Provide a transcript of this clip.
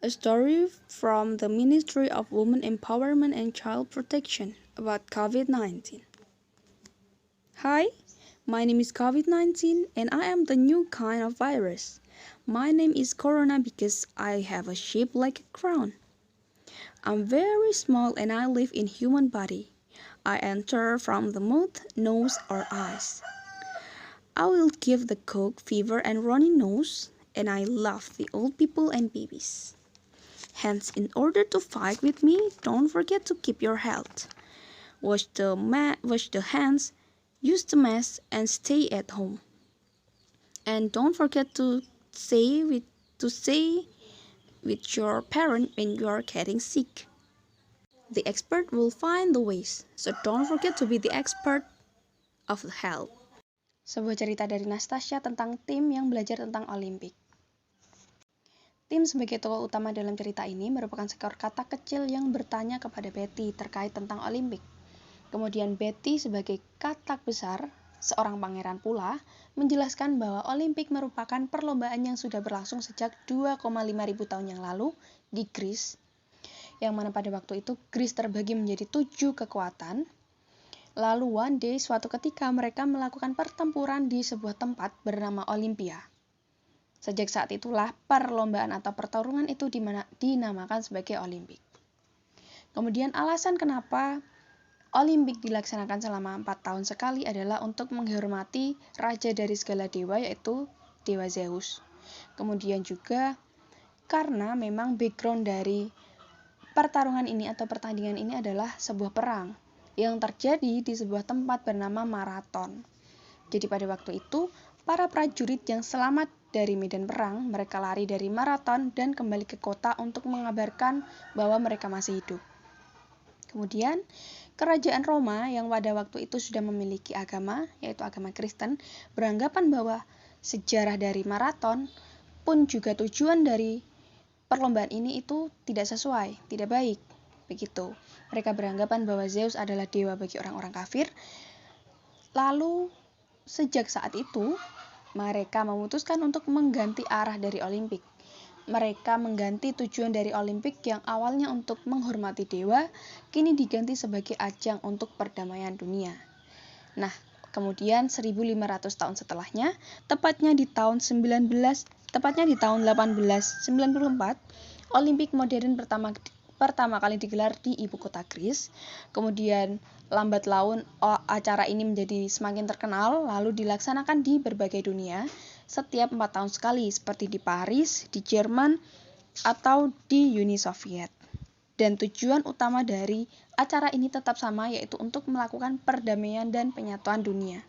A story from the Ministry of Women Empowerment and Child Protection about COVID-19. Hi, my name is COVID-19 and I am the new kind of virus. My name is Corona because I have a shape like a crown. I'm very small and I live in human body. I enter from the mouth, nose or eyes. I will give the cold, fever and runny nose and I love the old people and babies. Hence, in order to fight with me, don't forget to keep your health. Wash the hands, use the mask, and stay at home. And don't forget to say with your parent when you are getting sick. The expert will find the ways, so don't forget to be the expert of health. Sebuah cerita dari Nastasia tentang tim yang belajar tentang Olimpik. Tim sebagai tokoh utama dalam cerita ini merupakan seekor katak kecil yang bertanya kepada Betty terkait tentang Olimpik. Kemudian Betty sebagai katak besar, seorang pangeran pula, menjelaskan bahwa Olimpik merupakan perlombaan yang sudah berlangsung sejak 2,5 ribu tahun yang lalu di Greece, yang mana pada waktu itu Greece terbagi menjadi 7 kekuatan. Lalu one day, suatu ketika mereka melakukan pertempuran di sebuah tempat bernama Olympia. Sejak saat itulah perlombaan atau pertarungan itu dinamakan sebagai Olimpik. Kemudian alasan kenapa Olimpik dilaksanakan selama 4 tahun sekali adalah untuk menghormati raja dari segala dewa, yaitu Dewa Zeus. Kemudian juga karena memang background dari pertarungan ini atau pertandingan ini adalah sebuah perang yang terjadi di sebuah tempat bernama Marathon. Jadi pada waktu itu, para prajurit yang selamat dari medan perang, mereka lari dari Marathon dan kembali ke kota untuk mengabarkan bahwa mereka masih hidup. Kemudian, kerajaan Roma yang pada waktu itu sudah memiliki agama, yaitu agama Kristen, beranggapan bahwa sejarah dari Marathon pun juga tujuan dari perlombaan ini itu tidak sesuai, tidak baik. Begitu. Mereka beranggapan bahwa Zeus adalah dewa bagi orang-orang kafir. Lalu, sejak saat itu, mereka memutuskan untuk mengganti arah dari Olimpik. Mereka mengganti tujuan dari Olimpik yang awalnya untuk menghormati dewa, kini diganti sebagai ajang untuk perdamaian dunia. Nah, kemudian 1500 tahun setelahnya, tepatnya di tahun 1894, Olimpik modern pertama kali digelar di ibu kota Greece. Kemudian lambat laun acara ini menjadi semakin terkenal, lalu dilaksanakan di berbagai dunia setiap 4 tahun sekali, seperti di Paris, di Jerman, atau di Uni Soviet. Dan tujuan utama dari acara ini tetap sama, yaitu untuk melakukan perdamaian dan penyatuan dunia.